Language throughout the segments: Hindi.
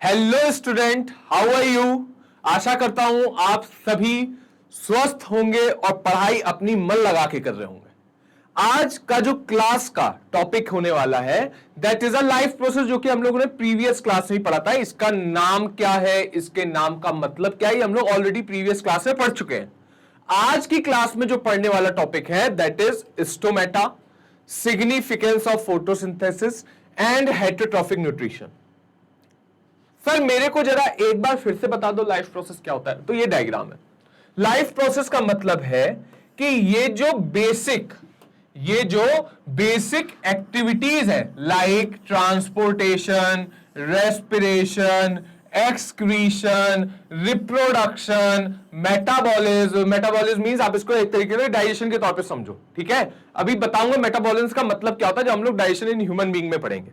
Hello student, how are you. आशा करता हूं आप सभी स्वस्थ होंगे और पढ़ाई अपनी मन लगा के कर रहे होंगे। आज का जो क्लास का टॉपिक होने वाला है that is a life process, जो कि हम लोगों ने प्रीवियस क्लास में पढ़ा था। इसका नाम क्या है, इसके नाम का मतलब क्या है, हम लोग ऑलरेडी प्रीवियस क्लास में पढ़ चुके हैं। आज की क्लास में जो पढ़ने वाला टॉपिक है that is stomata, significance of photosynthesis and heterotrophic nutrition. Sir मेरे को जरा एक बार फिर से बता दो लाइफ प्रोसेस क्या होता है। तो ये डायग्राम है। लाइफ प्रोसेस का मतलब है कि ये जो बेसिक एक्टिविटीज है like transportation, respiration, excretion, reproduction, metabolism means आप इसको एक तरीके से डाइजेशन के तौर पे समझो, ठीक है। अभी बताऊंगा मेटाबॉलिज्म का मतलब क्या होता है, जो हम लोग डाइजेशन इन ह्यूमन बीइंग में पढ़ेंगे।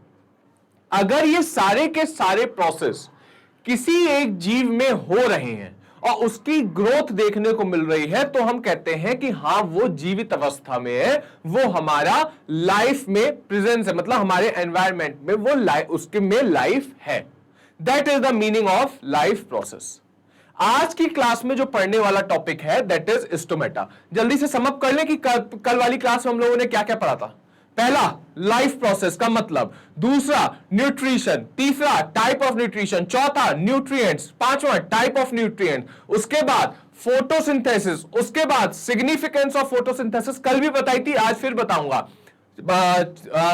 अगर ये सारे के सारे प्रोसेस किसी एक जीव में हो रहे हैं और उसकी ग्रोथ देखने को मिल रही है तो हम कहते हैं कि हां वो जीवित अवस्था में है, वो हमारा लाइफ में प्रेजेंस है, मतलब हमारे एनवायरमेंट में वो उसके में लाइफ है। That is the meaning of life process. आज की क्लास में जो पढ़ने वाला टॉपिक है दैट इज स्टोमेटा। जल्दी से समअप कर लें कि कल वाली क्लास में हम लोगों ने क्या क्या पढ़ा था। पहला लाइफ प्रोसेस का मतलब, दूसरा न्यूट्रिशन, तीसरा टाइप ऑफ न्यूट्रिशन, चौथा न्यूट्रिएंट्स, पांचवा टाइप ऑफ न्यूट्रिएंट, उसके बाद फोटोसिंथेसिस, उसके बाद सिग्निफिकेंस ऑफ फोटोसिंथेसिस कल भी बताई थी, आज फिर बताऊंगा।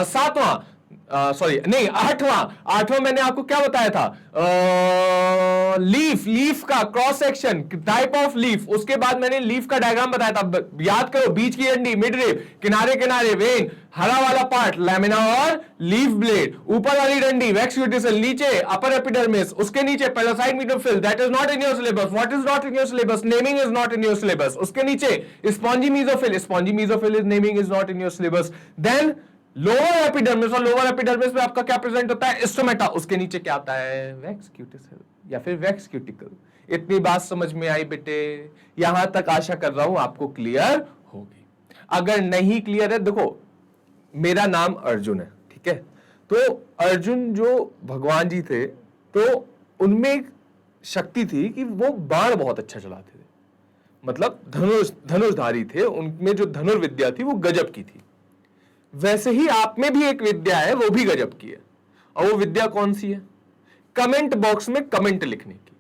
सातवां आठवां मैंने आपको क्या बताया था, लीफ का cross section, type of leaf. उसके बाद मैंने लीफ का डायग्राम बताया था, याद करो, बीच की डंडी, मिड रिब, किनारे किनारे वेन, हरा वाला पार्ट लैमिना और लीफ ब्लेड, ऊपर वाली डंडी वैक्स क्यूटिकल, नीचे अपर एपिडर्मिस, उसके नीचे palisade mesophyll, that is not in your syllabus. What is not in your syllabus? Naming is not in your syllabus. उसके नीचे spongy mesophyll is naming is not in your syllabus. Then lower epidermis, और लोअर एपिडर्मिस में आपका क्या प्रेजेंट होता है? स्टोमेटा। उसके नीचे क्या आता है? वैक्स क्यूटिकल या फिर वैक्स क्यूटिकल। इतनी बात समझ में आई बेटे? यहां तक आशा कर रहा हूं आपको क्लियर होगी। अगर नहीं क्लियर है, देखो मेरा नाम अर्जुन है, ठीक है। तो अर्जुन जो भगवान जी थे, तो उनमें एक शक्ति थी कि वो बाण बहुत अच्छा चलाते थे, मतलब धनुषधारी थे, उनमें जो धनुर्विद्या थी वो गजब की थी। वैसे ही आप में भी एक विद्या है, वो भी गजब की है। और वो विद्या कौन सी है? कमेंट बॉक्स में कमेंट लिखने की।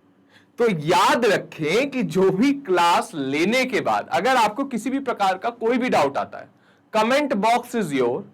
तो याद रखें कि जो भी क्लास लेने के बाद अगर आपको किसी भी प्रकार का कोई भी डाउट आता है, कमेंट बॉक्स इज योर।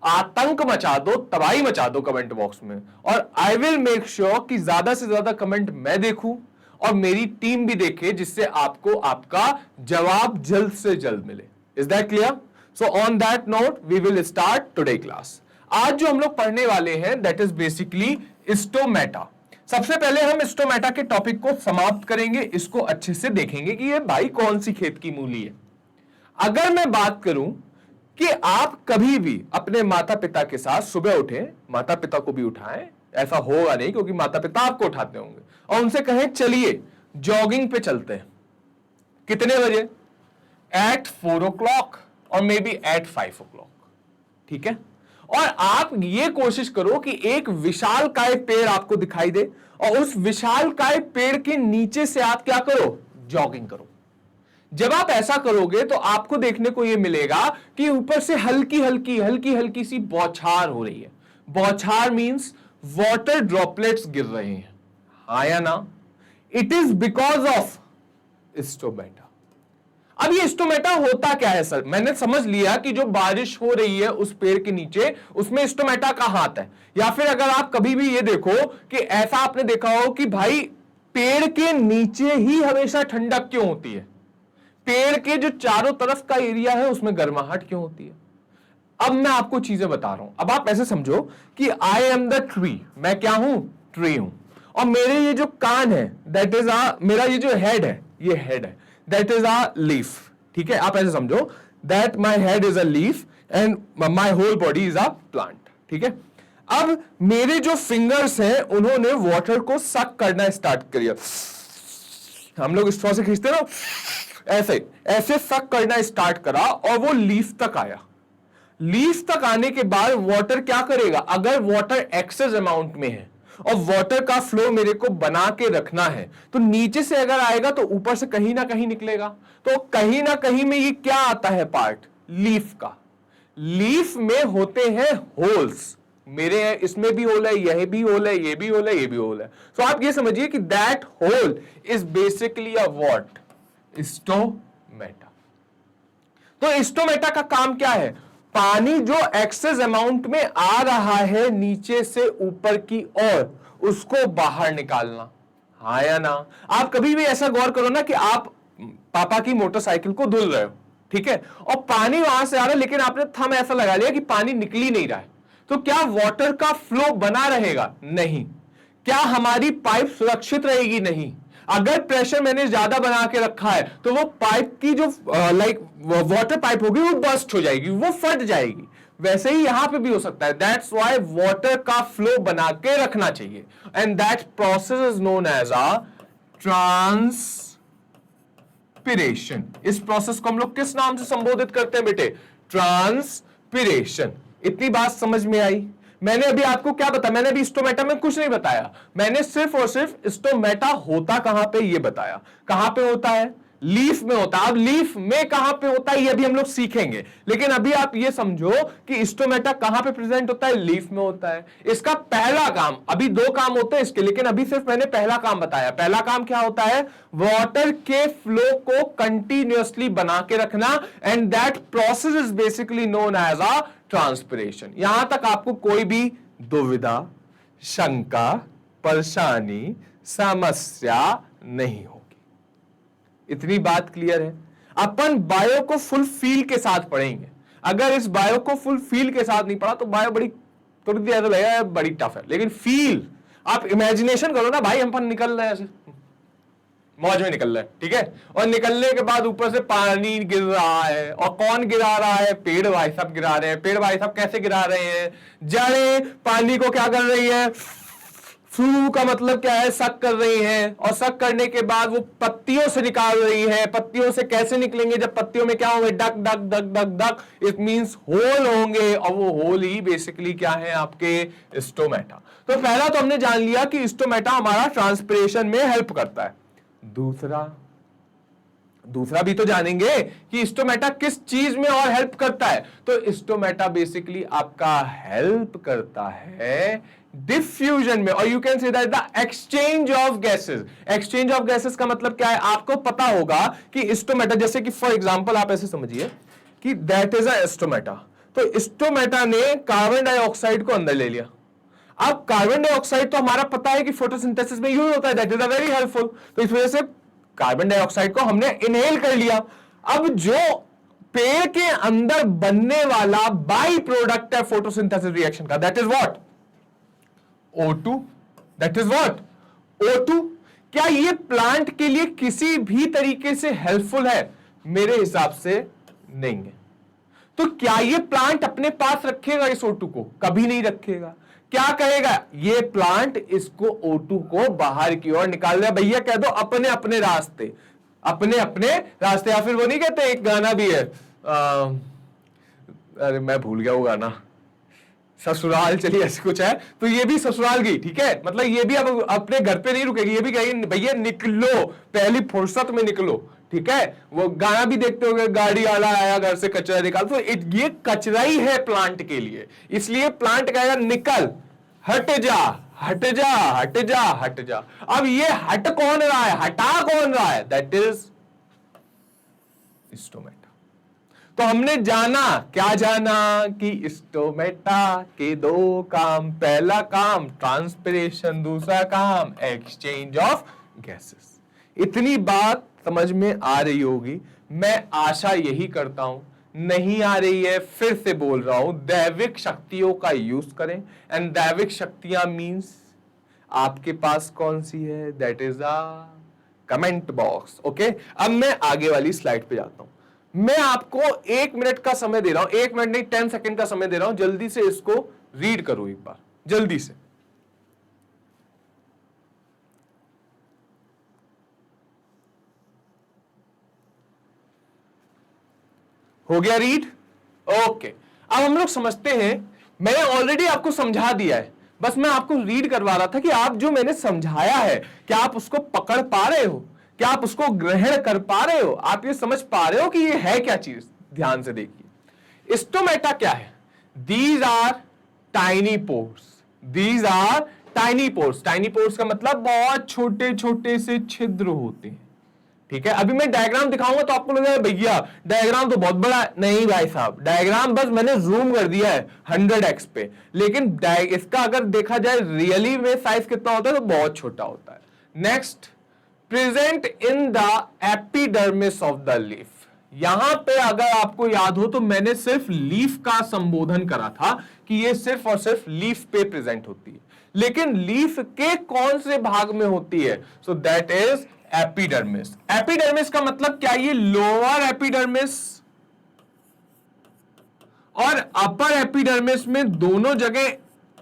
आतंक मचा दो, तबाही मचा दो कमेंट बॉक्स में, और आई विल मेक श्योर कि ज्यादा से ज्यादा कमेंट मैं देखूं और मेरी टीम भी देखे, जिससे आपको आपका जवाब जल्द से जल्द मिले। Is that clear? So on that note, we will start today class. आज जो हम लोग पढ़ने वाले हैं that is basically स्टोमेटा। सबसे पहले हम स्टोमेटा के टॉपिक को समाप्त करेंगे, इसको अच्छे से देखेंगे कि ये भाई कौन सी खेत की मूली है। अगर मैं बात करूं कि आप कभी भी अपने माता पिता के साथ सुबह उठें, माता पिता को भी उठाएं, ऐसा होगा नहीं क्योंकि माता पिता आपको उठाते होंगे, और उनसे कहें चलिए जॉगिंग पे चलते हैं। कितने बजे? एट 4 o'clock और मे बी एट 5 o'clock, ठीक है। और आप ये कोशिश करो कि एक विशालकाय पेड़ आपको दिखाई दे और उस विशालकाय पेड़ के नीचे से आप क्या करो? जॉगिंग करो। जब आप ऐसा करोगे तो आपको देखने को यह मिलेगा कि ऊपर से हल्की हल्की सी बौछार हो रही है। बौछार मींस वाटर ड्रॉपलेट्स गिर रहे हैं, हाँ या ना? It is because of stomata. अब ये स्टोमेटा होता क्या है सर? मैंने समझ लिया कि जो बारिश हो रही है उस पेड़ के नीचे, उसमें स्टोमेटा का हाथ है। या फिर अगर आप कभी भी ये देखो कि ऐसा आपने देखा हो कि भाई पेड़ के नीचे ही हमेशा ठंडक क्यों होती है? पेड़ के जो चारों तरफ का एरिया है उसमें गर्माहट क्यों होती है? अब मैं आपको चीजें बता रहा हूं। अब आप ऐसे समझो कि आई एम द ट्री, मैं क्या हूं? ट्री हूं। और मेरे ये जो कान है दैट इज मेरा ये जो हेड है, ये हेड है, दैट इज अ लीफ, ठीक है। आप ऐसे समझो that my head is a leaf and my whole body is a plant, ठीक है। अब मेरे जो फिंगर्स हैं उन्होंने वाटर को सक करना स्टार्ट किया। हम लोग स्ट्रॉ से खींचते ना, ऐसे ऐसे सक करना स्टार्ट करा और वो लीफ तक आया। लीफ तक आने के बाद वाटर क्या करेगा? अगर वाटर एक्सेस अमाउंट में है और वाटर का फ्लो मेरे को बना के रखना है, तो नीचे से अगर आएगा तो ऊपर से कहीं ना कहीं निकलेगा। तो कहीं ना कहीं में ये क्या आता है पार्ट, लीफ का। लीफ में होते हैं होल्स, मेरे इसमें भी होल है, यह भी होल है, ये भी होल है, ये भी होल है। तो आप ये समझिए कि that hole is basically a what, stomata. तो स्टोमेटा का काम क्या है, पानी जो एक्सेस अमाउंट में आ रहा है नीचे से ऊपर की ओर, उसको बाहर निकालना। हाँ या ना? आप कभी भी ऐसा गौर करो ना कि आप पापा की मोटरसाइकिल को धुल रहे हो, ठीक है, और पानी वहां से आ रहा है, लेकिन आपने थंब ऐसा लगा लिया कि पानी निकल ही नहीं रहा है, तो क्या वाटर का फ्लो बना रहेगा? नहीं। क्या हमारी पाइप सुरक्षित रहेगी? नहीं। अगर प्रेशर मैंने ज्यादा बना के रखा है तो वो पाइप की जो वाटर पाइप होगी वो बस्ट हो जाएगी, वो फट जाएगी। वैसे ही यहां पे भी हो सकता है। दैट्स व्हाई वाटर का फ्लो बना के रखना चाहिए, and that process is known as a transpiration. इस प्रोसेस को हम लोग किस नाम से संबोधित करते हैं बेटे? ट्रांसपिरेशन। इतनी बात समझ में आई? मैंने अभी आपको क्या बताया? मैंने अभी स्टोमेटा में कुछ नहीं बताया, मैंने सिर्फ और सिर्फ स्टोमेटा होता कहां पे ये बताया। कहां पे होता है? लीफ में होता है। अब लीफ में कहां पे होता है ये अभी हम लोग सीखेंगे, लेकिन अभी आप ये समझो कि स्टोमेटा कहां पे प्रेजेंट होता है? लीफ में होता है। इसका पहला काम, अभी दो काम होते हैं इसके, लेकिन अभी सिर्फ मैंने पहला काम बताया। पहला काम क्या होता है? वाटर के फ्लो को कंटिन्यूअसली बना के रखना, and that process is basically known as a transpiration. यहां तक आपको कोई भी दुविधा, शंका, परेशानी, समस्या नहीं होगी। इतनी बात क्लियर है? अपन बायो को फुल फील के साथ पढ़ेंगे। अगर इस बायो को फुल फील के साथ नहीं पढ़ा तो बायो बड़ी थोड़ी देर ऐसा लगेगा बड़ी टफ है, लेकिन फील, आप इमेजिनेशन करो ना भाई, हम अपन निकल रहे हैं ऐसे मौज में निकल रहा है, ठीक है, और निकलने के बाद ऊपर से पानी गिर रहा है, और कौन गिरा रहा है? पेड़ भाई साहब गिरा रहे हैं। पेड़ भाई साहब कैसे गिरा रहे हैं? जड़ें पानी को क्या कर रही है? फ्लू का मतलब क्या है? सक कर रही है, और सक करने के बाद वो पत्तियों से निकाल रही है। पत्तियों से कैसे निकलेंगे? जब पत्तियों में क्या होंगे? डक डक डक डक डक, इट मींस होल होंगे, और वो होल ही बेसिकली क्या है? आपके स्टोमेटा। तो पहला तो हमने जान लिया कि स्टोमेटा हमारा ट्रांसपिरेशन में हेल्प करता है। दूसरा भी तो जानेंगे कि स्टोमेटा किस चीज में और हेल्प करता है। तो स्टोमेटा बेसिकली आपका हेल्प करता है डिफ्यूजन में, और you can say that the exchange of gases. Exchange of gases का मतलब क्या है? आपको पता होगा कि स्टोमेटा, जैसे कि फॉर एग्जांपल आप ऐसे समझिए कि दैट इज अ स्टोमेटा। तो स्टोमेटा ने कार्बन डाइऑक्साइड को अंदर ले लिया। अब कार्बन डाइऑक्साइड तो हमारा पता है कि फोटोसिंथेसिस में यूज होता है, that is a very helpful. तो इस वजह से कार्बन डाइऑक्साइड को हमने इनहेल कर लिया। अब जो पेड़ के अंदर बनने वाला बाई प्रोडक्ट है फोटोसिंथेसिस रिएक्शन का, that is what? O2। That is what? O2। क्या ये प्लांट के लिए किसी भी तरीके से हेल्पफुल है? मेरे हिसाब से नहीं है। तो क्या ये प्लांट अपने पास रखेगा इस O2 को? कभी नहीं रखेगा। क्या कहेगा? ये प्लांट इसको O2 को बाहर की ओर निकाल रहा है। भैया कह दो अपने अपने रास्ते, अपने अपने रास्ते। या फिर वो नहीं कहते, एक गाना भी है, अरे मैं भूल गया वो गाना, ससुराल चली, ऐसे कुछ है। तो ये भी ससुराल गई, ठीक है, मतलब ये भी अब अपने घर पे नहीं रुकेगी, ये भी कहेगी भैया निकलो, पहली फुर्सत में निकलो, ठीक है। वो गाना भी देखते होंगे, गाड़ी वाला आया घर से कचरा निकाल। तो ये कचरा ही है प्लांट के लिए, इसलिए प्लांट कहेगा निकल, हट जा हट जा हट जा हट जा। अब ये हट कौन रहा है? हटा कौन रहा है? That is stomata. तो हमने जाना, क्या जाना? कि स्टोमेटा के दो काम, पहला काम ट्रांसपिरेशन, दूसरा काम एक्सचेंज ऑफ गैसेस। इतनी बात समझ में आ रही होगी, मैं आशा यही करता हूं। नहीं आ रही है, फिर से बोल रहा हूं, दैविक शक्तियों का यूज करें। एंड दैविक शक्तियां मींस आपके पास कौन सी है? That is a comment box. Okay, अब मैं आगे वाली स्लाइड पे जाता हूं। मैं आपको 1 मिनट का समय दे रहा हूं, 1 मिनट नहीं 10 सेकंड का समय दे रहा हूं, जल्दी से इसको रीड करो एक बार, जल्दी से। हो गया रीड? ओके, अब हम लोग समझते हैं। मैंने ऑलरेडी आपको समझा दिया है, बस मैं आपको रीड करवा रहा था कि आप जो मैंने समझाया है क्या आप उसको पकड़ पा रहे हो, क्या आप उसको ग्रहण कर पा रहे हो, आप ये समझ पा रहे हो कि ये है क्या चीज। ध्यान से देखिए, स्टोमेटा क्या है? These are tiny pores, these are tiny pores. Tiny pores का मतलब बहुत छोटे छोटे से छिद्र होते हैं, ठीक है। अभी मैं डायग्राम दिखाऊंगा तो आपको लगेगा भैया डायग्राम तो बहुत बड़ा है। नहीं भाई साहब, डायग्राम बस मैंने जूम कर दिया है 100x पे, लेकिन इसका अगर देखा जाए रियली में साइज कितना होता है तो बहुत छोटा होता है। Next, present in the epidermis of the leaf. यहां पे अगर आपको याद हो तो मैंने सिर्फ लीफ का संबोधन करा था कि ये सिर्फ और सिर्फ लीफ पे प्रेजेंट होती है, लेकिन लीफ के कौन से भाग में होती है? सो दैट इज एपिडर्मिस। एपिडर्मिस का मतलब क्या? ये लोअर एपिडर्मिस और अपर एपिडर्मिस में दोनों जगह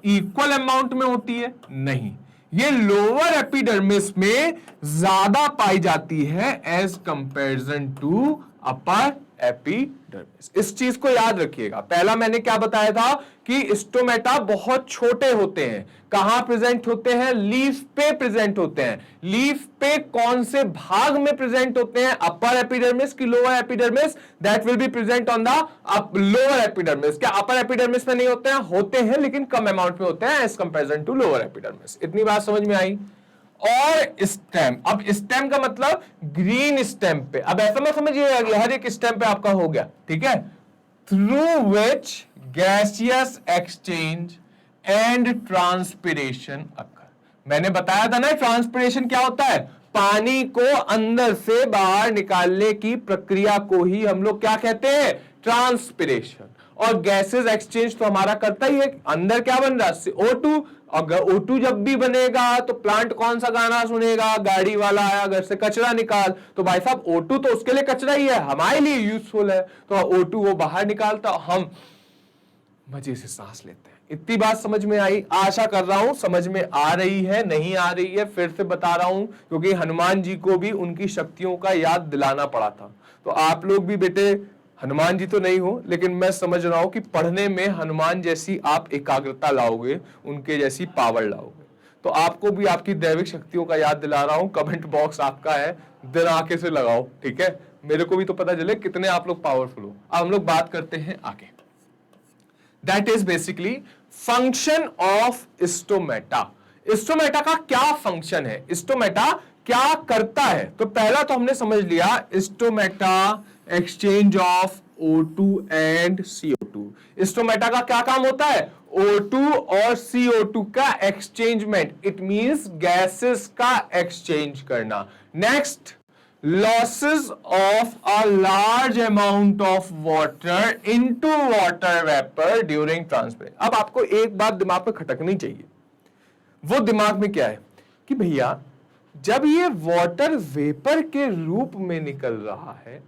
इक्वल अमाउंट में होती है? नहीं, ये लोअर एपिडर्मिस में ज्यादा पाई जाती है as comparison to upper epidermis. इस चीज को याद रखिएगा। पहला मैंने क्या बताया था कि स्टोमेटा बहुत छोटे होते हैं। कहां प्रेजेंट होते हैं? लीफ पे प्रेजेंट होते हैं। लीफ पे कौन से भाग में प्रेजेंट होते हैं? अपर एपिडर्मिस की lower epidermis? That will be present on the lower epidermis. क्या अपर एपिडर्मिस में नहीं होते हैं? होते हैं, लेकिन कम अमाउंट में होते हैं as comparison to lower epidermis. इतनी बात समझ में आई? और स्टेम, अब स्टेम का मतलब ग्रीन स्टेम पे। अब ऐसा मत समझिए हर एक स्टेम पे आपका हो गया, ठीक है। Through which gaseous exchange and transpiration occur. मैंने बताया था ना ट्रांसपिरेशन क्या होता है? पानी को अंदर से बाहर निकालने की प्रक्रिया को ही हम लोग क्या कहते हैं? ट्रांसपिरेशन। और गैसेस एक्सचेंज तो हमारा करता ही है। अंदर क्या बन रहा है? O2। अगर O2 जब भी बनेगा तो प्लांट कौन सा गाना सुनेगा? गाड़ी वाला आया घर से कचरा निकाल, तो भाई साहब O2 तो उसके लिए कचरा ही है, हमारे लिए यूजफुल है। तो O2 वो बाहर निकालता, हम मजे से सांस लेते हैं। इतनी बात समझ में आई? आशा कर रहा हूं समझ में आ रही है। नहीं आ रही है फिर से बता रहा हूं, क्योंकि हनुमान जी को भी उनकी शक्तियों का याद दिलाना पड़ा था। तो आप लोग भी बेटे हनुमान जी तो नहीं हो, लेकिन मैं समझ रहा हूं कि पढ़ने में हनुमान जैसी आप एकाग्रता लाओगे, उनके जैसी पावर लाओगे। तो आपको भी आपकी दैविक शक्तियों का याद दिला रहा हूं। कमेंट बॉक्स आपका है, दिन आके से लगाओ, ठीक है। मेरे को भी तो पता चले कितने आप लोग पावरफुल हो। अब हम लोग बात करते हैं आगे। That is basically function of stomata. Stomata का क्या फंक्शन है? स्टोमेटा क्या करता है? तो पहला तो हमने समझ लिया, stomata exchange of O2 and CO2। Stomata का क्या काम होता है? O2 और CO2 का एक्सचेंजमेंट, इट मींस गैसेस का एक्सचेंज करना। Next, losses of a large amount of water into water vapor during transpiration। अब आपको एक बात दिमाग पे खटकनी चाहिए। वो दिमाग में क्या है कि भैया जब ये वाटर वेपर के रूप में निकल रहा है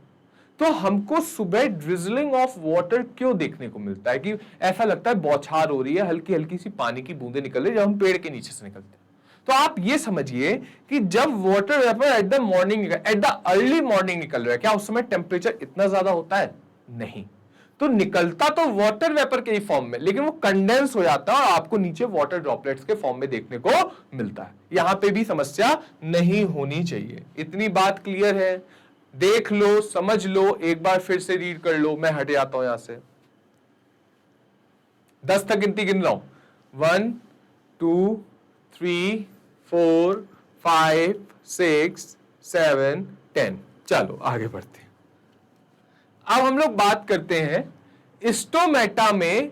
तो हमको सुबह ड्रिजलिंग ऑफ वाटर क्यों देखने को मिलता है? कि ऐसा लगता है बौछार हो रही है, हल्की हल्की सी पानी की बूंदें निकल रही है जब हम पेड़ के नीचे से निकलते हैं। तो आप ये समझिए कि जब water vapour at the morning, at the early morning निकल रहा है, क्या उस समय टेम्परेचर इतना ज्यादा होता है? नहीं। तो निकलता तो वाटर वेपर के ही फॉर्म में, लेकिन वो कंडेंस हो जाता है और आपको नीचे वाटर ड्रॉपलेट्स के फॉर्म में देखने को मिलता है। यहां पे भी समस्या नहीं होनी चाहिए। इतनी बात क्लियर है? देख लो, समझ लो, एक बार फिर से रीड कर लो। मैं हट जाता हूं यहां से, 10 तक गिनती गिन रहा हूं। 1 2 3 4 5 6 7 10। चलो आगे बढ़ते हैं। अब हम लोग बात करते हैं स्टोमेटा में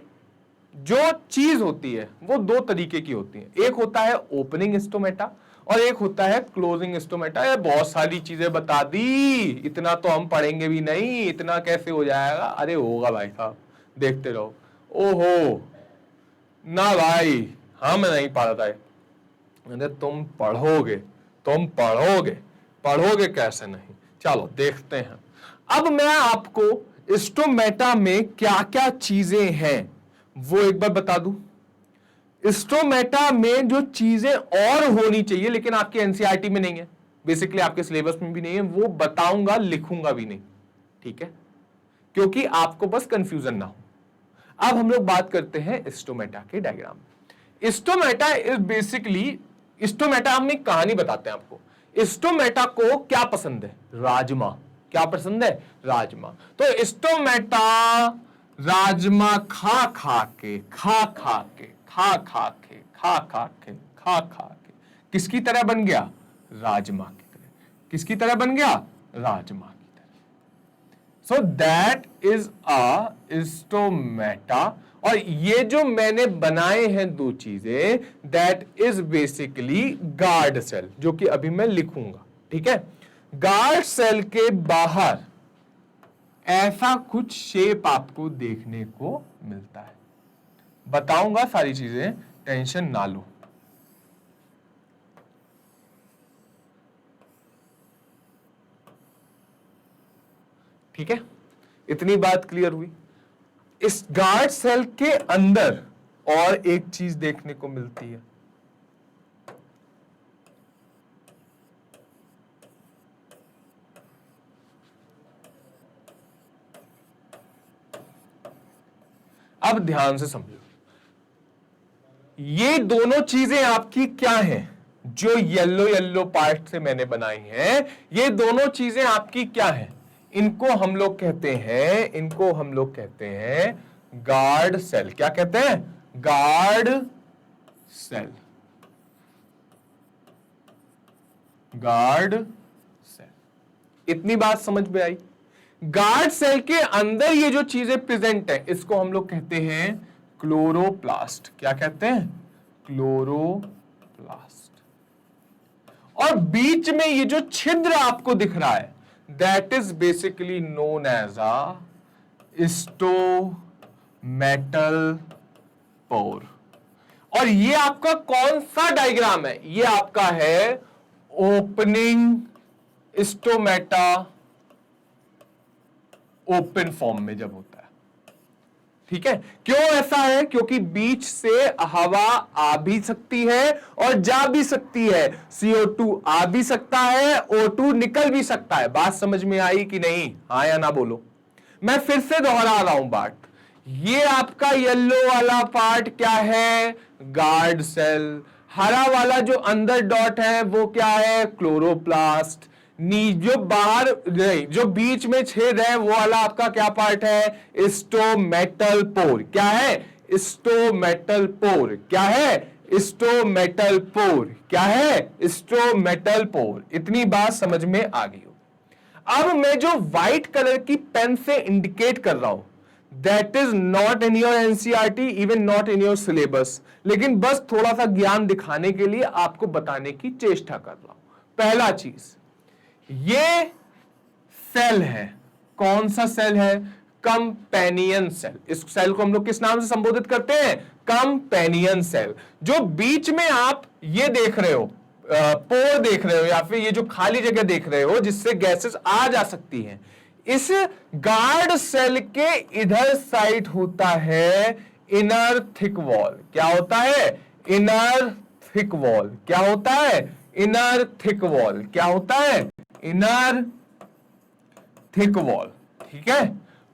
जो चीज होती है वो दो तरीके की होती है। एक होता है ओपनिंग स्टोमेटा और एक होता है क्लोजिंग स्टोमेटा। ये बहुत सारी चीजें बता दी, इतना तो हम पढ़ेंगे भी नहीं, इतना कैसे हो जाएगा? अरे होगा भाई साहब, देखते रहो। ओहो ना भाई, हम नहीं पढ़ता है। तुम पढ़ोगे, तुम पढ़ोगे, पढ़ोगे कैसे नहीं? चलो देखते हैं। अब मैं आपको स्टोमेटा में क्या क्या चीजें हैं वो एक बार बता दूं। स्टोमेटा में जो चीजें और होनी चाहिए लेकिन आपके एनसीईआरटी में नहीं है, बेसिकली आपके सिलेबस में भी नहीं है, वो बताऊंगा, लिखूंगा भी नहीं, ठीक है, क्योंकि आपको बस कंफ्यूजन ना हो। अब हम लोग बात करते हैं स्टोमेटा के diagram. Stomata is basically, stomata हम एक कहानी बताते हैं आपको। स्टोमेटा को क्या पसंद है? राजमा। क्या पसंद है? राजमा। तो स्टोमेटा राजमा खा खा के किसकी तरह बन गया? राजमा की तरह। किसकी तरह बन गया? राजमा की तरह। So that is a stomata. और ये जो मैंने बनाए हैं दो चीजें, that is basically guard cell, जो कि अभी मैं लिखूंगा, ठीक है। गार्ड सेल के बाहर ऐसा कुछ शेप आपको देखने को मिलता है। बताऊंगा सारी चीजें, टेंशन ना लो। ठीक है, इतनी बात क्लियर हुई। इस गार्ड सेल के अंदर और एक चीज देखने को मिलती है। अब ध्यान से समझो, ये दोनों चीजें आपकी क्या हैं? जो येलो येलो पार्ट से मैंने बनाई हैं, ये दोनों चीजें आपकी क्या हैं? इनको हम लोग कहते हैं गार्ड सेल। क्या कहते हैं? Guard cell. Guard cell. इतनी बात समझ में आई? गार्ड सेल के अंदर ये जो चीजें प्रेजेंट है, इसको हम लोग कहते हैं क्लोरोप्लास्ट। क्या कहते हैं? क्लोरोप्लास्ट। और बीच में ये जो छिद्र आपको दिख रहा है, that is basically known as a stomatal pore. और ये आपका कौन सा डायग्राम है? ये आपका है ओपनिंग स्टोमेटा, ओपन फॉर्म में जब होता है। ठीक है, क्यों ऐसा है? क्योंकि बीच से हवा आ भी सकती है और जा भी सकती है। CO2 आ भी सकता है, O2 निकल भी सकता है। बात समझ में आई कि नहीं? हाँ या ना बोलो। मैं फिर से दोहरा रहा हूं बात। ये आपका येलो वाला पार्ट क्या है? Guard cell. हरा वाला जो अंदर डॉट है वो क्या है? क्लोरोप्लास्ट। जो बाहर नहीं, जो बीच में छेद है वो वाला आपका क्या पार्ट है? Stomatal pore. क्या है? Stomatal pore. क्या है? Stomatal pore. क्या है? Stomatal pore. इतनी बात समझ में आ गई हो। अब मैं जो व्हाइट कलर की पेन से इंडिकेट कर रहा हूं, that is not in your NCERT, even not in your syllabus, लेकिन बस थोड़ा सा ज्ञान दिखाने के लिए आपको बताने की चेष्टा कर रहा हूं। पहला चीज, ये सेल है। कौन सा सेल है? Companion cell. इस सेल को हम लोग किस नाम से संबोधित करते हैं? Companion cell. जो बीच में आप ये देख रहे हो, पोर देख रहे हो, या फिर ये जो खाली जगह देख रहे हो जिससे गैसेस आ जा सकती हैं, इस गार्ड सेल के इधर साइड होता है इनर थिक वॉल। क्या होता है? Inner thick wall. क्या होता है? Inner thick wall. क्या होता है? Inner thick wall. ठीक है,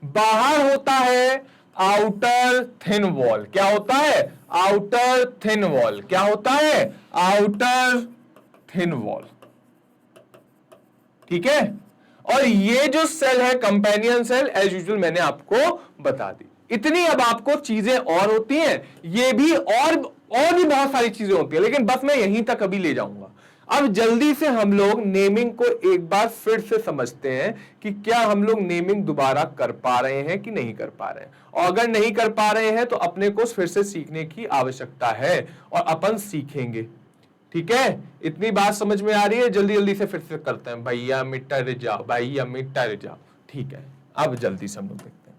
बाहर होता है आउटर थिन वॉल। क्या होता है? Outer thin wall. क्या होता है? Outer thin wall. ठीक है, और ये जो सेल है कंपेनियन सेल, एज यूजुअल मैंने आपको बता दी। इतनी अब आपको चीजें और होती हैं, ये भी और भी बहुत सारी चीजें होती है, लेकिन बस मैं यहीं तक अभी ले जाऊंगा। अब जल्दी से हम लोग नेमिंग को एक बार फिर से समझते हैं कि क्या हम लोग नेमिंग दोबारा कर पा रहे हैं कि नहीं कर पा रहे हैं। और अगर नहीं कर पा रहे हैं तो अपने को फिर से सीखने की आवश्यकता है और अपन सीखेंगे। ठीक है, इतनी बात समझ में आ रही है? जल्दी जल्दी से फिर से करते हैं। भैया मिटर जाओ, भैया मिटर जाओ। ठीक है, अब जल्दी से हम लोग देखते हैं।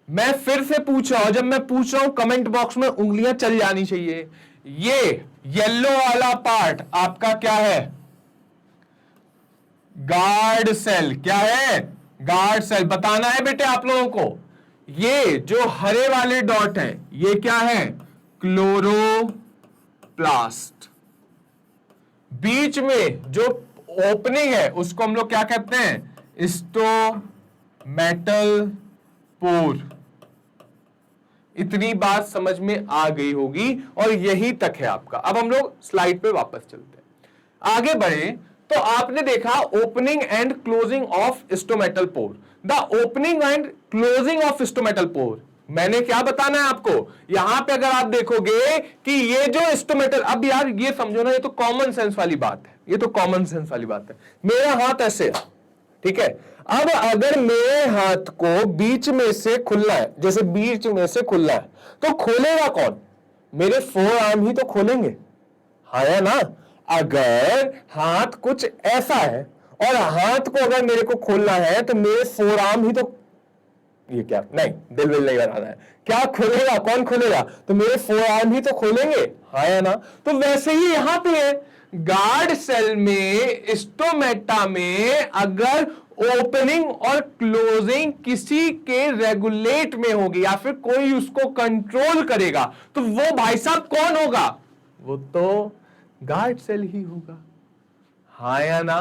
मैं फिर से पूछ रहा हूं, जब मैं पूछ रहा हूं कमेंट बॉक्स में उंगलियां चल जानी चाहिए। ये येलो वाला पार्ट आपका क्या है? Guard cell. क्या है? Guard cell. बताना है बेटे आप लोगों को। ये जो हरे वाले डॉट हैं, ये क्या है? क्लोरोप्लास्ट। बीच में जो ओपनिंग है उसको हम लोग क्या कहते हैं? Stomatal pore. इतनी बात समझ में आ गई होगी और यही तक है आपका। अब हम लोग स्लाइड पे वापस चलते हैं, आगे बढ़े तो आपने देखा opening and closing of stomatal pour. The opening and closing of stomatal पोर, मैंने क्या बताना है आपको, यहां पे अगर आप देखोगे कि ये जो स्टोमेटल, अब यार ये समझो ना, ये तो कॉमन सेंस वाली बात है, ये तो कॉमन सेंस वाली बात है। मेरा हाथ ऐसे है, ठीक है, अब अगर मेरे हाथ को बीच में से खुलना है, जैसे बीच में से खुलना है, तो खोलेगा कौन, मेरे फोर आर्म ही तो खोलेंगे, है ना। अगर हाथ कुछ ऐसा है और हाथ को अगर मेरे को खोलना है तो मेरे फोर आर्म ही तो, ये क्या, नहीं दिल विल नहीं बनाना है, क्या खोलेगा, कौन खोलेगा, तो मेरे फोर आर्म ही तो खोलेंगे, है ना। तो वैसे ही यहां पे है, गार्ड सेल में, स्टोमेटा में अगर ओपनिंग और क्लोजिंग किसी के रेगुलेट में होगी या फिर कोई उसको कंट्रोल करेगा, तो वो भाई साहब कौन होगा, वो तो गार्ड सेल ही होगा, हाँ या ना।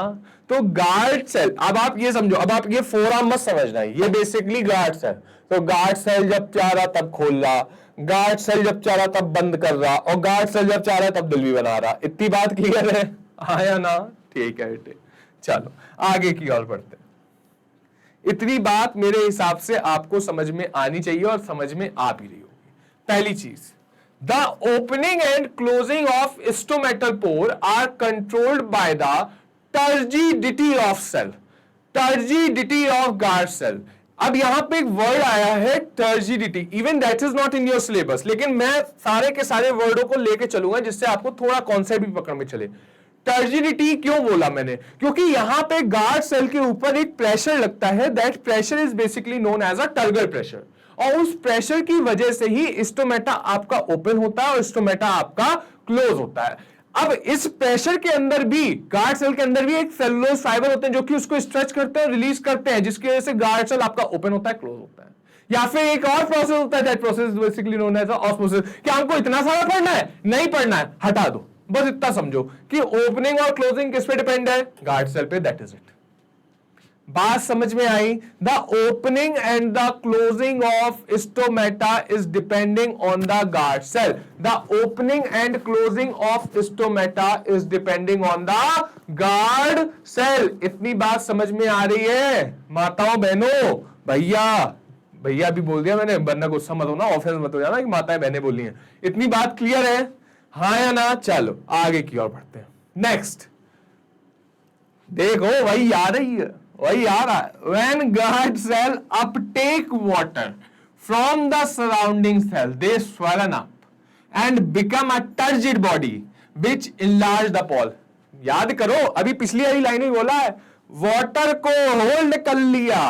तो गार्ड सेल, अब आप ये समझो, अब आप ये फोरआर्म मत समझना, ये बेसिकली गार्ड सेल। तो गार्ड सेल जब चाह रहा तब खोल रहा, गार्ड सेल जब चाह रहा तब बंद कर रहा, और गार्ड सेल जब चाह रहा तब दिल भी बना रहा। इतनी बात क्लियर है, हाँ या ना, ठीक है बेटे। चलो आगे की ओर बढ़ते हैं। इतनी बात मेरे हिसाब से आपको समझ में आनी चाहिए और समझ में आ भी रही होगी। पहली चीज, the opening and closing of stomatal pore are controlled by the turgidity of cell, turgidity of guard cell. अब यहां पे एक वर्ड आया है turgidity, even that is not in your syllabus, लेकिन मैं सारे के सारे वर्डों को लेके चलूंगा जिससे आपको थोड़ा कॉन्सेप्ट भी पकड़ में चले। टर्जिडिटी क्यों बोला मैंने, क्योंकि यहां पे गार्ड सेल के ऊपर एक प्रेशर लगता है, that pressure is basically known as a turgor pressure, और उस प्रेशर की वजह से ही स्टोमेटा आपका ओपन होता है और स्टोमेटा आपका क्लोज होता है। अब इस प्रेशर के अंदर भी, गार्ड सेल के अंदर भी एक सेलुलोज फाइबर होते हैं जो कि उसको स्ट्रेच करते हैं और रिलीज करते हैं, जिसकी वजह से गार्ड सेल आपका ओपन होता है, क्लोज होता है। या फिर एक और प्रोसेस होता है, that process basically known as osmosis. क्या हमको इतना सारा पढ़ना है, नहीं पढ़ना है, हटा दो, बस इतना समझो कि ओपनिंग और क्लोजिंग किस पे डिपेंड है, गार्ड सेल पे, दैट इज इट। बात समझ में आई। The opening and the closing of stomata is depending on the guard cell, the opening and closing of stomata is depending on the guard cell. इतनी बात समझ में आ रही है माताओं बहनों, भैया, भैया भी बोल दिया मैंने, वरना गुस्सा मत होना, ऑफेंस मत हो जाना कि माताएं बहनें बोली हैं। इतनी बात क्लियर है, हाँ या ना। चलो आगे की ओर बढ़ते हैं। नेक्स्ट देखो, वही आ रही है, वही आ रहा है। When guard cell uptake water from the surrounding cell, they swollen up and become a turgid body which enlarge the pole. याद करो, अभी पिछली वाली लाइन में बोला है, वाटर को होल्ड कर लिया,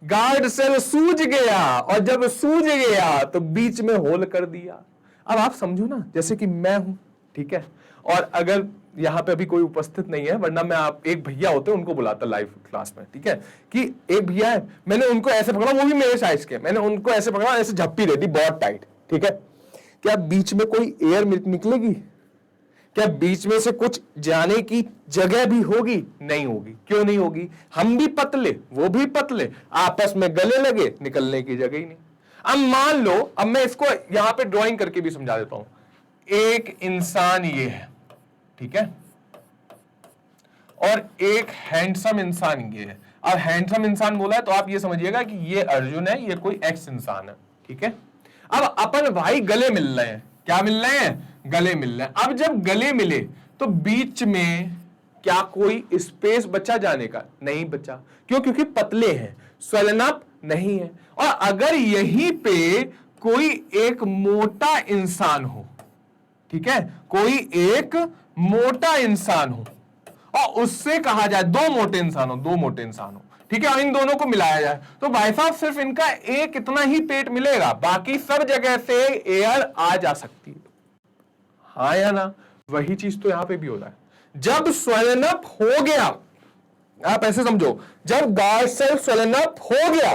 गार्ड सेल सूज गया, और जब सूज गया तो बीच में होल कर दिया। अब आप समझो ना, जैसे कि मैं हूं, ठीक है, और अगर यहां पे अभी कोई उपस्थित नहीं है, वरना मैं आप एक भैया होते हैं उनको बुलाता लाइव क्लास में, ठीक है, कि एक भैया है, मैंने उनको ऐसे पकड़ा, वो भी मेरे साइज के, मैंने उनको ऐसे पकड़ा, ऐसे झप्पी दे दी बहुत टाइट, ठीक है, क्या बीच में कोई एयर निकलेगी, क्या बीच में से कुछ जाने की जगह भी होगी, नहीं होगी। क्यों नहीं होगी, हम भी पतले वो भी पतले, आपस में गले लगे, निकलने की जगह ही नहीं। अब मान लो, अब मैं इसको यहां पे ड्राइंग करके भी समझा देता हूं, एक इंसान ये है, ठीक है, और एक हैंडसम इंसान ये है। अब हैंडसम इंसान बोला है तो आप ये समझिएगा कि ये अर्जुन है, ये कोई एक्स इंसान है, ठीक है। अब अपन भाई गले मिल रहे हैं, क्या मिल रहे हैं, गले मिल रहे हैं। अब जब गले मिले तो बीच में क्या कोई स्पेस बचा जाने का, नहीं बचा। क्यों, क्योंकि पतले हैं, स्वेलन अप नहीं है। और अगर यहीं पे कोई एक मोटा इंसान हो, ठीक है, कोई एक मोटा इंसान हो और उससे कहा जाए दो मोटे इंसान हो, ठीक है, और इन दोनों को मिलाया जाए, तो भाई साहब सिर्फ इनका एक इतना ही पेट मिलेगा, बाकी सब जगह से एयर आ जा सकती है, हाँ या ना। वही चीज तो यहां पे भी हो रहा है। जब स्वेलन अप हो गया, आप ऐसे समझो, जब गार्ड सेल स्वेलन अप हो गया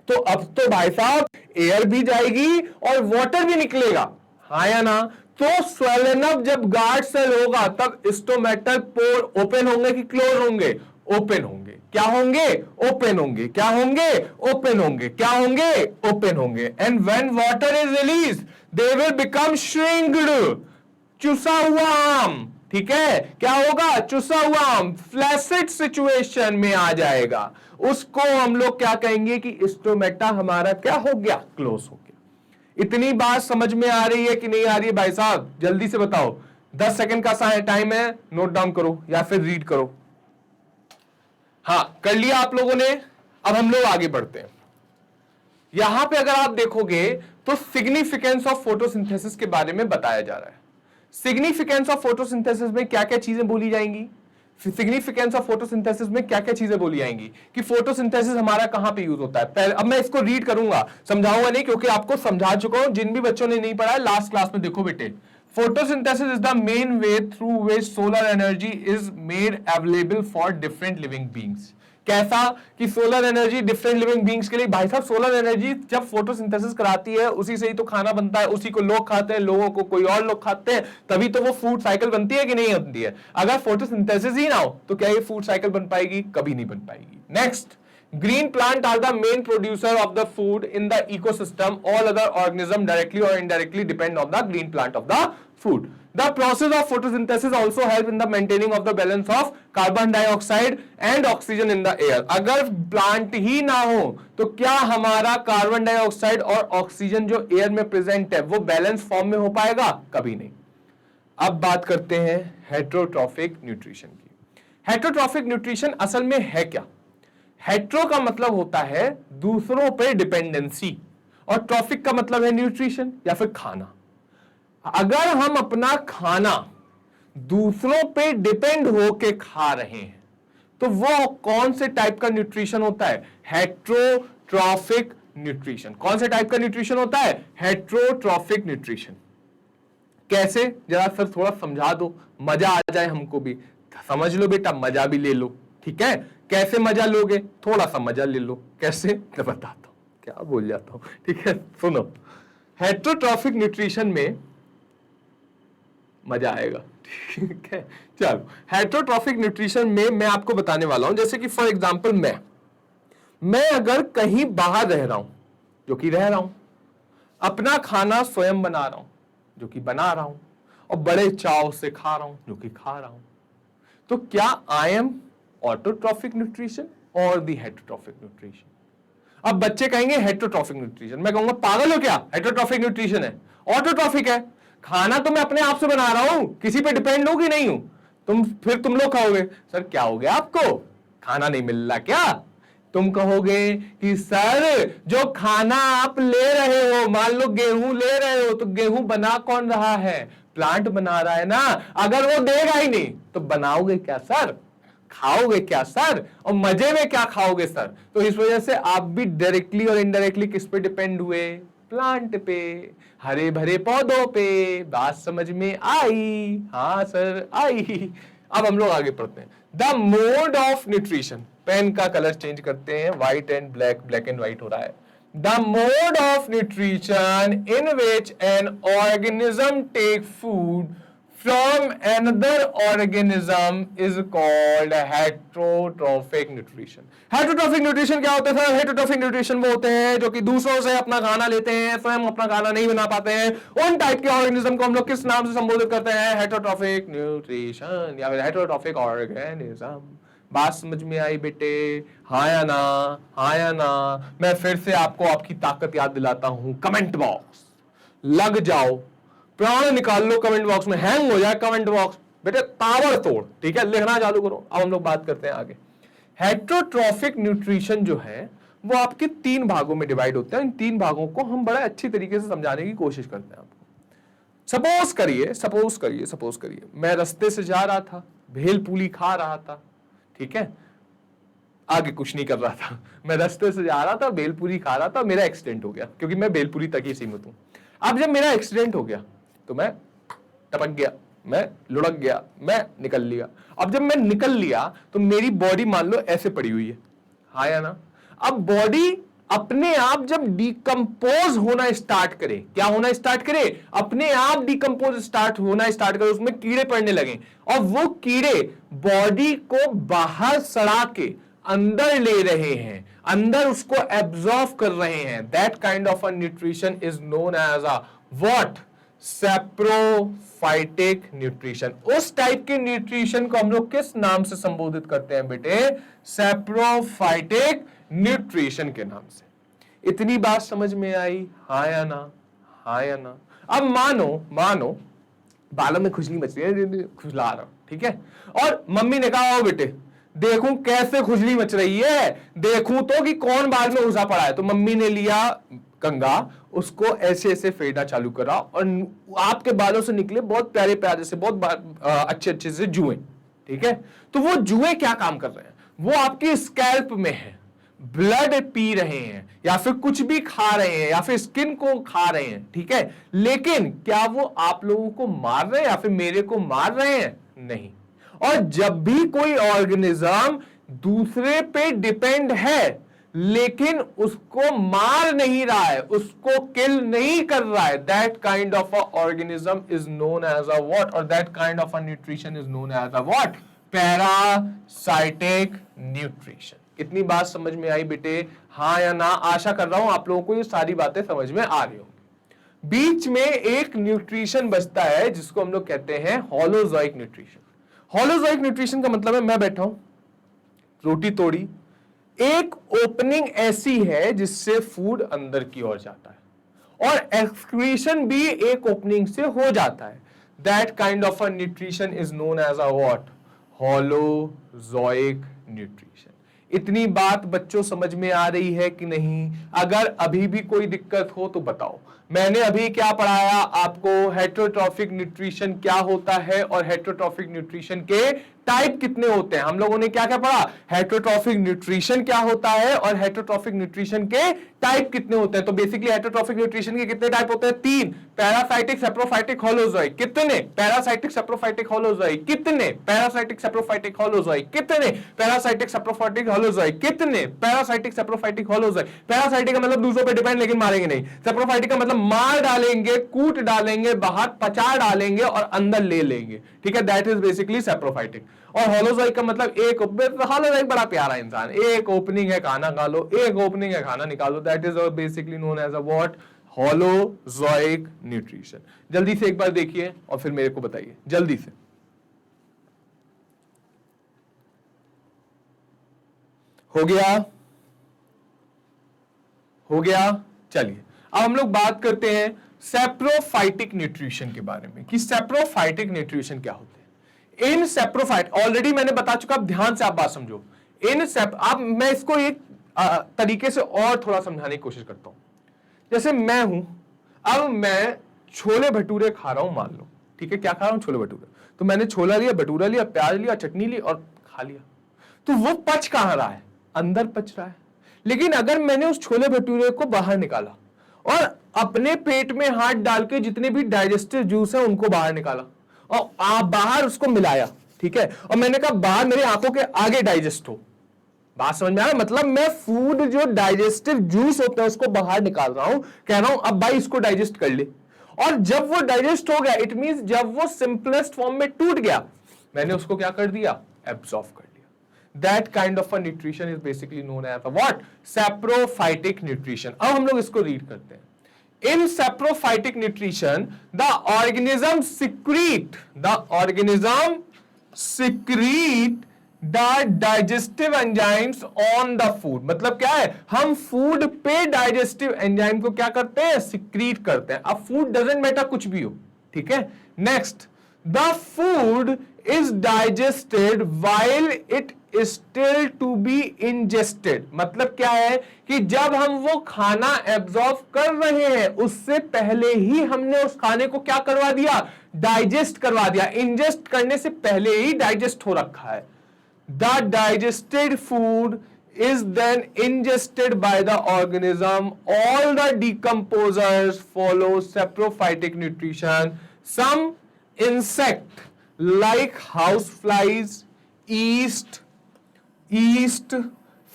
तो अब तो भाई साहब एयर भी जाएगी और वाटर भी निकलेगा, हाँ या ना। तो स्वेलन अप जब गार्ड सेल होगा तब स्टोमेटल पोर ओपन होंगे कि क्लोज होंगे, ओपन होंगे। क्या होंगे? ओपन होंगे। क्या होंगे? ओपन होंगे। क्या होंगे? ओपन होंगे। And when water is release they will become shrinked, चुसा हुआ आम। ठीक है, क्या होगा? चुसा हुआ आम फ्लैसिड सिचुएशन में आ जाएगा। उसको हम लोग क्या कहेंगे कि स्टोमेटा हमारा क्या हो गया? क्लोज हो गया। इतनी बात समझ में आ रही है कि नहीं आ रही है भाई साहब? जल्दी से बताओ। 10 सेकंड का टाइम है, नोट डाउन करो या फिर रीड करो। हाँ, कर लिया आप लोगों ने। अब हम लोग आगे बढ़ते हैं। यहां पे अगर आप देखोगे तो सिग्निफिकेंस ऑफ फोटोसिंथेसिस के बारे में बताया जा रहा है। सिग्निफिकेंस ऑफ फोटोसिंथेसिस में क्या क्या चीजें बोली जाएंगी? सिग्निफिकेंस ऑफ फोटोसिंथेसिस में क्या क्या चीजें बोली जाएंगी कि फोटोसिंथेसिस हमारा कहां पे यूज होता है। पहले अब मैं इसको रीड करूंगा, समझाऊंगा नहीं, क्योंकि आपको समझा चुका हूं। जिन भी बच्चों ने नहीं पढ़ा है लास्ट क्लास में देखो बेटे। Photosynthesis is the main way through which solar energy is made available for different living beings. कैसा कि solar energy different living beings के लिए। भाई साहब, सोलर एनर्जी जब फोटोसिंथेसिस कराती है उसी से ही तो खाना बनता है, उसी को लोग खाते हैं, लोगों को कोई और लोग खाते हैं, तभी तो वो फूड साइकिल बनती है कि नहीं बनती है। अगर फोटोसिंथेसिस ही ना हो तो क्या ये फूड साइकिल बन पाएगी? कभी नहीं बन पाएगी। Next, green plant are the main producer of the food in the ecosystem. All other organisms directly or indirectly depend on the green plant of the food. The process of photosynthesis also help in the maintaining of the balance of carbon dioxide and oxygen in the air. अगर प्लांट ही ना हो तो क्या हमारा कार्बन डाइऑक्साइड और ऑक्सीजन जो एयर में प्रेजेंट है वो बैलेंस फॉर्म में हो पाएगा? कभी नहीं। अब बात करते हैं हेटेरोट्रॉफिक न्यूट्रिशन की। हेटेरोट्रॉफिक न्यूट्रिशन असल में है क्या? हेट्रो का मतलब होता है दूसरों पे डिपेंडेंसी, और ट्रॉफिक का मतलब है न्यूट्रिशन या फिर खाना। अगर हम अपना खाना दूसरों पे डिपेंड होके खा रहे हैं तो वो कौन से टाइप का न्यूट्रिशन होता है? Heterotrophic nutrition. कौन से टाइप का न्यूट्रिशन होता है? Heterotrophic nutrition. कैसे? जरा सर थोड़ा समझा दो, मजा आ जाए हमको भी। समझ लो बेटा, मजा भी ले लो। ठीक है, कैसे मजा लोगे? थोड़ा सा मजा ले लो। कैसे? मैं बताता हूं, क्या बोल जाता हूं। ठीक है, सुनो। हेटेरोट्रॉफिक न्यूट्रिशन में मजा आएगा। ठीक है, चलो। हेटेरोट्रॉफिक न्यूट्रिशन में मैं आपको बताने वाला हूं, जैसे कि फॉर एग्जांपल मैं अगर कहीं बाहर रह रहा हूं, जो कि रह रहा हूं, अपना खाना स्वयं बना रहा हूं, जो कि बना रहा हूं, और बड़े चाव से खा रहा हूं, जो कि खा रहा हूं, तो क्या आई एम ऑटोट्रॉफिक न्यूट्रिशन और दी हेटेरोट्रॉफिक न्यूट्रिशन? अब बच्चे कहेंगे हेटेरोट्रॉफिक न्यूट्रिशन, मैं कहूंगा पागल हो क्या? हेटेरोट्रॉफिक न्यूट्रिशन है, ऑटोट्रॉफिक है। खाना तो मैं अपने आप से बना रहा हूं, किसी पे डिपेंड हूं कि नहीं हूं। फिर तुम लोग कहोगे सर क्या हो गया आपको, खाना नहीं मिल रहा क्या? तुम कहोगे कि सर जो खाना आप ले रहे हो, मान लो गेहूं ले रहे हो, तो गेहूं बना कौन रहा है? प्लांट बना रहा है ना। अगर वो देगा ही नहीं तो बनाओगे क्या सर? खाओगे क्या सर? और मजे में क्या खाओगे सर? तो इस वजह से आप भी डायरेक्टली और इनडायरेक्टली किस पे डिपेंड हुए? प्लांट पे, हरे भरे पौधों पे। बात समझ में आई? हाँ सर आई। अब हम लोग आगे पढ़ते हैं। The mode of nutrition, pen का कलर चेंज करते हैं, white and black, black and white हो रहा है। The mode of nutrition in which an organism take food from another organism is called heterotrophic nutrition. Heterotrophic nutrition क्या होता है? Heterotrophic nutrition वो होते हैं जो कि दूसरों से अपना खाना लेते हैं, स्वयं अपना खाना नहीं बना पाते हैं। उन टाइप के ऑर्गेनिज्म को हम लोग किस नाम से संबोधित करते हैं? हेटेरोट्रॉफिक न्यूट्रिशन या फिर हेटेरोट्रॉफिक ऑर्गेनिज्म। बात समझ में आई बेटे? हाँ या ना? हाँ या ना? मैं फिर से आपको आपकी ताकत याद दिलाता हूं। कमेंट बॉक्स लग जाओ, प्राण निकाल लो कमेंट बॉक्स में। हैंग हो जाए कमेंट बॉक्स बेटे, ताबड़तोड़। ठीक है, लिखना चालू करो। अब हम लोग बात करते हैं आगे। हेटेरोट्रॉफिक न्यूट्रिशन जो है वो आपके 3 भागों में डिवाइड होते हैं। इन 3 भागों को हम बड़ा अच्छी तरीके से समझाने की कोशिश करते हैं आपको। सपोज करिए मैं रास्ते से जा रहा था, भेलपूरी खा रहा था। ठीक है, आगे कुछ नहीं कर रहा था, मैं रास्ते से जा रहा था, भेलपूरी खा रहा था, मेरा एक्सीडेंट हो गया, क्योंकि मैं भेलपूरी तक ही सीमित हूं। अब जब मेरा एक्सीडेंट हो गया तो मैं टपक गया, मैं लुढ़क गया, मैं निकल लिया। अब जब मैं निकल लिया तो मेरी बॉडी मान लो ऐसे पड़ी हुई है, हाँ या ना? अब बॉडी अपने आप जब डिकम्पोज होना स्टार्ट करे, क्या होना स्टार्ट करे, अपने आप डिकम्पोज स्टार्ट होना स्टार्ट करे, उसमें कीड़े पड़ने लगे और वो कीड़े बॉडी को बाहर सड़ा के अंदर ले रहे हैं, अंदर उसको एब्जॉर्ब कर रहे हैं, that kind of a nutrition is known as a what, saprophytic nutrition. उस टाइप के न्यूट्रिशन को हम लोग किस नाम से संबोधित करते हैं बेटे, सैप्रोफाइटिक न्यूट्रिशन के नाम से। इतनी बात समझ में आई, हाँ या ना, हाँ या ना। अब मानो बालों में खुजली मच रही है, खुजला रहा हूं, ठीक है, और मम्मी ने कहा आओ बेटे देखूं कैसे खुजली मच रही है, देखूं तो कि कौन बाल में घुसा पड़ा है। तो मम्मी ने लिया कंगा, उसको ऐसे ऐसे फेरना चालू करा और आपके बालों से निकले बहुत प्यारे प्यारे से, बहुत अच्छे अच्छे से जुएं, ठीक है। तो वो जुएं क्या काम कर रहे हैं, वो आपकी स्कैल्प में है, ब्लड पी रहे हैं या फिर कुछ भी खा रहे हैं या फिर स्किन को खा रहे हैं, ठीक है, लेकिन क्या वो आप लोगों को मार रहे हैं या फिर मेरे को मार रहे हैं, नहीं। और जब भी कोई ऑर्गेनिज्म दूसरे पे डिपेंड है लेकिन उसको मार नहीं रहा है, उसको किल नहीं कर रहा है, that kind of a organism is known as a what, और that kind of a nutrition is known as a what, parasitic nutrition. कितनी बात समझ में आई बेटे, हाँ या ना। आशा कर रहा हूं आप लोगों को ये सारी बातें समझ में आ रही होंगी। बीच में एक न्यूट्रिशन बचता है जिसको हम लोग कहते हैं होलोजोइक न्यूट्रिशन। होलोजोइक न्यूट्रिशन का मतलब है, मैं बैठा हूं, रोटी तोड़ी, एक ओपनिंग ऐसी है जिससे फूड अंदर की ओर जाता है और एक्सक्रीशन भी एक ओपनिंग से हो जाता है, that kind of a nutrition is known as a what, holozoic nutrition. इतनी बात बच्चों समझ में आ रही है कि नहीं? अगर अभी भी कोई दिक्कत हो तो बताओ। मैंने अभी क्या पढ़ाया आपको, हेटेरोट्रॉफिक न्यूट्रिशन क्या होता है और हेटेरोट्रॉफिक न्यूट्रिशन के टाइप कितने होते हैं। हम लोगों ने क्या क्या पढ़ा, हेटेरोट्रॉफिक न्यूट्रिशन क्या होता है और हेटेरोट्रॉफिक न्यूट्रिशन के टाइप कितने होते हैं। तो बेसिकली हेटेरोट्रॉफिक न्यूट्रिशन के कितने टाइप होते हैं, 3, पैरासाइटिक, सेप्रोफाइटिक, होलोजोइक। कितने? Parasitic, saprophytic, holozoic. कितने? Parasitic, saprophytic, holozoic. कितने? Parasitic, saprophytic, holozoic. कितने? Parasitic, saprophytic, holozoic. पैरासाइटिक का मतलब दूसरों पे डिपेंड लेकिन मारेंगे नहीं। सेप्रोफाइटिक का मतलब मार डालेंगे, कूट डालेंगे, बाहर पचा डालेंगे और अंदर ले लेंगे, ठीक है, दैट इज बेसिकली सेप्रोफाइटिक। और होलोजोइक का मतलब एक, होलोजोइक बड़ा प्यारा इंसान, एक ओपनिंग है खाना खा लो, एक ओपनिंग है खाना निकालो, that is basically known as a what, holozoic nutrition. जल्दी से एक बार देखिए और फिर मेरे को बताइए जल्दी से। हो गया, हो गया, चलिए अब हम लोग बात करते हैं सेप्रोफाइटिक न्यूट्रिशन के बारे में कि सेप्रोफाइटिक न्यूट्रिशन क्या होते हैं। इन सेप्रोफाइट ऑलरेडी मैंने बता चुका, अब ध्यान से आप बात समझो। इन अब मैं इसको एक तरीके से और थोड़ा समझाने की कोशिश करता हूं। जैसे मैं हूं, अब मैं छोले भटूरे खा रहा हूं मान लो, ठीक है, क्या खा रहा हूं, छोले भटूरे। तो मैंने छोला लिया, भटूरा लिया, प्याज लिया, चटनी ली और खा लिया। तो वो पच कहां रहा है, अंदर पच रहा है। लेकिन अगर मैंने उस छोले भटूरे को बाहर निकाला और अपने पेट में हाथ डाल के जितने भी डाइजेस्टिव जूस है उनको बाहर निकाला और आप बाहर उसको मिलाया, ठीक है, और मैंने कहा बाहर मेरी आंखों के आगे डाइजेस्ट हो, बात समझ में आ रहा है? मतलब मैं फूड जो डाइजेस्टिव जूस होते हैं उसको बाहर निकाल रहा हूं, कह रहा हूं अब भाई इसको डाइजेस्ट कर ले। और जब वो डाइजेस्ट हो गया, इट मींस जब वो सिंपलेस्ट फॉर्म में टूट गया, मैंने उसको क्या कर दिया, एब्जॉर्ब कर लिया। That kind of a nutrition is basically known as what, saprophytic nutrition. अब हम लोग इसको रीड करते हैं। In saprophytic nutrition, the organism secrete the digestive enzymes on the food। मतलब क्या है, हम फूड पे डाइजेस्टिव एंजाइम को क्या करते हैं, सिक्रीट करते हैं। अब फूड डजंट मैटर कुछ भी हो, ठीक है। Next, the food is digested while it still to be ingested. मतलब क्या है कि जब हम वो खाना एब्जॉर्ब कर रहे हैं उससे पहले ही हमने उस खाने को क्या करवा दिया, डाइजेस्ट करवा दिया। इंजेस्ट करने से पहले ही डाइजेस्ट हो रखा है। The digested food is then ingested by the organism. All the decomposers follow saprophytic nutrition. Some insect like houseflies, yeast,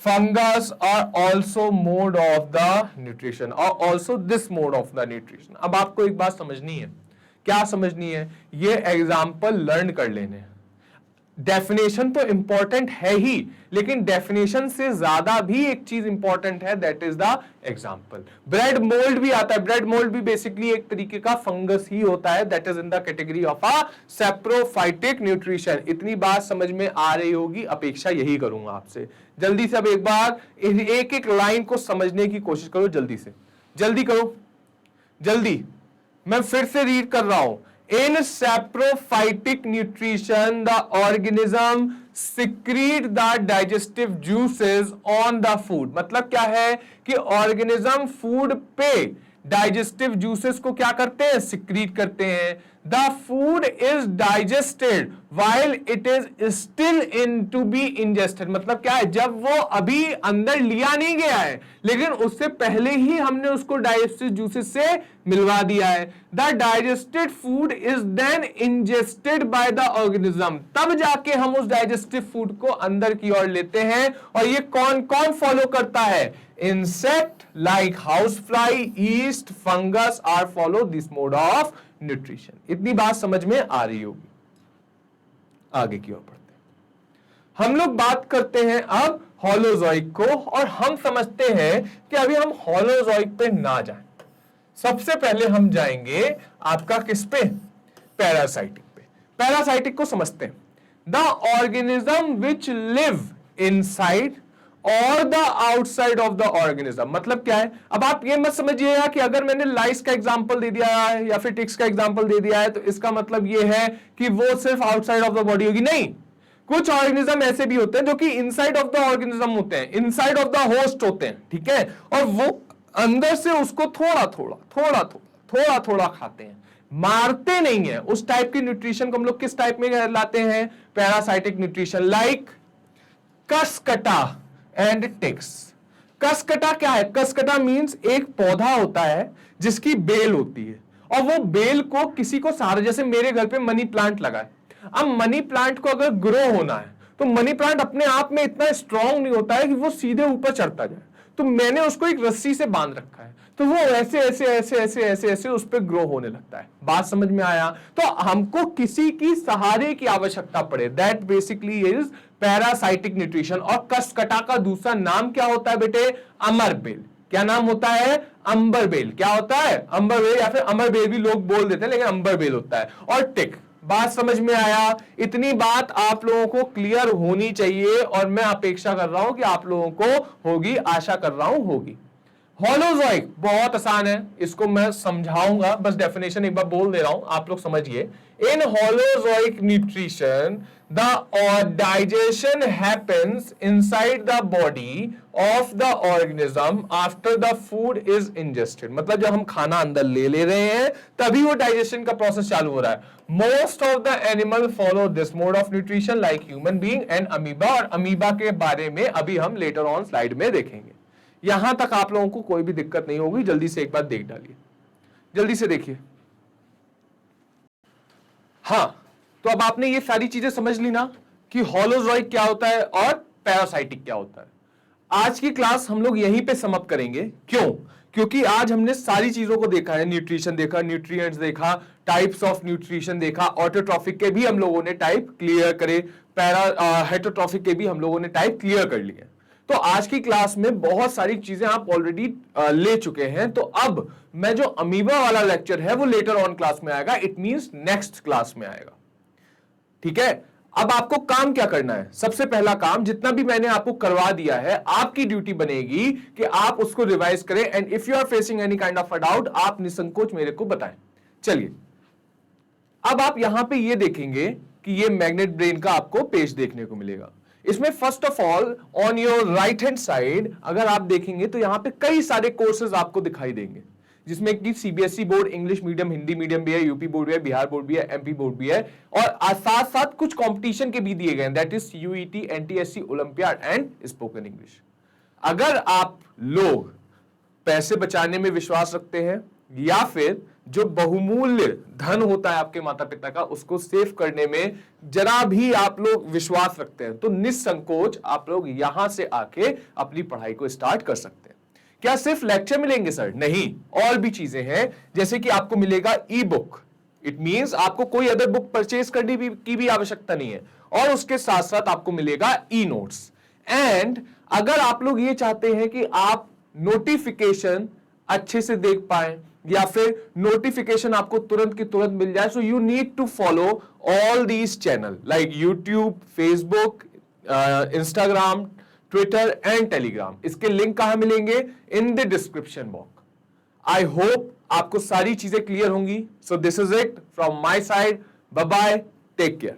fungus are also mode of the nutrition or also this mode of the nutrition। अब आपको एक बात समझनी है, क्या समझनी है, ये एग्जाम्पल लर्न कर लेने। डेफिनेशन तो इंपॉर्टेंट है ही, लेकिन डेफिनेशन से ज्यादा भी एक चीज इंपॉर्टेंट है, that is the example. Bread mould भी आता है, ब्रेड मोल्ड भी बेसिकली एक तरीके का फंगस ही होता है, that is in the category of a saprophytic nutrition. इतनी बात समझ में आ रही होगी, अपेक्षा यही करूंगा आपसे। जल्दी से अब एक बार एक एक लाइन को समझने की कोशिश करो, जल्दी से, जल्दी करो, जल्दी। मैं फिर से रीड कर रहा हूं। In saprophytic nutrition, the organism secrete the digestive juices on the food। मतलब क्या है कि ऑर्गेनिज्म फूड पे डाइजेस्टिव जूसेस को क्या करते हैं, सिक्रीट करते हैं। The food is digested while it is still in to be ingested. मतलब क्या है, जब वो अभी अंदर लिया नहीं गया है, लेकिन उससे पहले ही हमने उसको डाइजेस्टिव जूसेस से मिलवा दिया है। The digested food is then ingested by the organism. तब जाके हम उस डाइजेस्टिव फूड को अंदर की ओर लेते हैं। और ये कौन कौन फॉलो करता है, insect like house fly, yeast, fungus are follow this mode of nutrition. इतनी बात समझ में आ रही होगी। आगे की ओर बढ़ते हैं। हम लोग बात करते हैं अब होलोजोइक को, और हम समझते हैं कि अभी हम होलोजोइक पे ना जाएं, सबसे पहले हम जाएंगे आपका किस पे, पैरासाइटिक पे। पैरासाइटिक को समझते हैं। The organism which live inside और the outside of the organism. मतलब क्या है, अब आप ये मत समझिएगा कि अगर मैंने लाइस का एग्जांपल दे दिया है या फिर टिक्स का एग्जांपल दे दिया है तो इसका मतलब ये है कि वो सिर्फ आउटसाइड ऑफ द बॉडी होगी। नहीं, कुछ ऑर्गेनिज्म ऐसे भी होते हैं जो कि इनसाइड ऑफ द ऑर्गेनिज्म होते हैं, इनसाइड ऑफ द होस्ट होते हैं, ठीक है, और वो अंदर से उसको थोड़ा थोड़ा थोड़ा थोड़ा थोड़ा थोड़ा खाते हैं, मारते नहीं है। उस टाइप की न्यूट्रिशन को हम लोग किस टाइप में लाते हैं, parasitic nutrition. Like Cuscuta and ticks. Cuscuta क्या है, कसकटा मींस एक पौधा होता है जिसकी बेल होती है, और वो बेल को किसी को सहारा, जैसे मेरे घर पे मनी प्लांट लगा है। अब मनी प्लांट को अगर ग्रो होना है तो मनी प्लांट अपने आप में इतना स्ट्रांग नहीं होता है कि वो सीधे ऊपर चढ़ता जाए, तो मैंने उसको एक रस्सी से बांध रखा है, तो वो ऐसे ऐसे ऐसे ऐसे ऐसे ऐसे उस पर ग्रो होने लगता है। बात समझ में आया? तो हमको किसी की सहारे की आवश्यकता पड़े, that basically is parasitic nutrition. और कसकटा का दूसरा नाम क्या होता है बेटे, अमरबेल। क्या नाम होता है, अंबरबेल। क्या होता है, अंबरबेल, या फिर अमरबेल भी लोग बोल देते हैं, लेकिन अंबरबेल होता है। और टिक। बात समझ में आया? इतनी बात आप लोगों को क्लियर होनी चाहिए, और मैं अपेक्षा कर रहा हूं कि आप लोगों को होगी, आशा कर रहा हूं होगी। होलोजोइक बहुत आसान है, इसको मैं समझाऊंगा, बस डेफिनेशन एक बार बोल दे रहा हूं, आप लोग समझिए। In holozoic nutrition the digestion happens inside the body of the organism after the food is ingested. मतलब जब हम खाना अंदर ले रहे हैं तभी वो डाइजेशन का प्रोसेस चालू हो रहा है। Most of the animal follow this mode of nutrition like human being and amoeba. और अमीबा के बारे में अभी हम लेटर ऑन स्लाइड में देखेंगे। यहां तक आप लोगों को कोई भी दिक्कत नहीं होगी, जल्दी से एक बार देख डालिए, जल्दी से देखिए। हां, तो अब आपने ये सारी चीजें समझ ली ना कि होलोजोइक क्या होता है और पैरासाइटिक क्या होता है। आज की क्लास हम लोग यहीं पे समाप्त करेंगे। क्यों? क्योंकि आज हमने सारी चीजों को देखा है, न्यूट्रिशन देखा, न्यूट्रिएंट्स देखा, टाइप्स ऑफ न्यूट्रिशन देखा, ऑटोट्रॉफिक के भी हम लोगों ने टाइप क्लियर करे, हेटरोट्रॉफिक के भी हम लोगों ने टाइप क्लियर कर लिए। तो आज की क्लास में बहुत सारी चीजें आप ऑलरेडी ले चुके हैं। तो अब मैं जो अमीबा वाला लेक्चर है वो लेटर ऑन क्लास में आएगा, इट मींस नेक्स्ट क्लास में आएगा, ठीक है। अब आपको काम क्या करना है, सबसे पहला काम जितना भी मैंने आपको करवा दिया है, आपकी ड्यूटी बनेगी कि आप उसको रिवाइज करें, and if you are facing any kind of a doubt आप निसंकोच मेरे को बताएं। चलिए, अब आप यहां पे ये देखेंगे कि ये मैग्नेट ब्रेन का आपको पेज देखने को मिलेगा। इसमें first of all on your right hand side अगर आप देखेंगे तो यहां पे कई सारे कोर्सेज आपको दिखाई देंगे, जिसमें कि CBSE board, English medium, Hindi medium भी है, यूपी बोर्ड भी है, बिहार बोर्ड भी है, एमपी बोर्ड भी है, और साथ साथ कुछ कंपटीशन के भी दिए गए हैं, that is UET, NTSC, olympiad and spoken English. अगर आप लोग पैसे बचाने में विश्वास रखते हैं, या फिर जो बहुमूल्य धन होता है आपके माता पिता का, उसको सेव करने में जरा भी आप लोग विश्वास रखते हैं, तो निसंकोच आप लोग यहां से आके अपनी पढ़ाई को स्टार्ट कर सकते हैं। क्या सिर्फ लेक्चर मिलेंगे सर? नहीं, और भी चीजें हैं, जैसे कि आपको मिलेगा ई बुक। इट मींस आपको कोई अदर बुक परचेज करने की भी आवश्यकता नहीं है, और उसके साथ साथ आपको मिलेगा ई नोट्स। एंड अगर आप लोग ये चाहते हैं कि आप नोटिफिकेशन अच्छे से देख पाए या फिर नोटिफिकेशन आपको तुरंत की तुरंत मिल जाए, so you need to follow all these channel like YouTube, Facebook, Instagram, Twitter and Telegram. इसके लिंक कहां मिलेंगे? In the description box. I hope आपको सारी चीजें क्लियर होंगी। So this is it from my side. Bye bye, take care.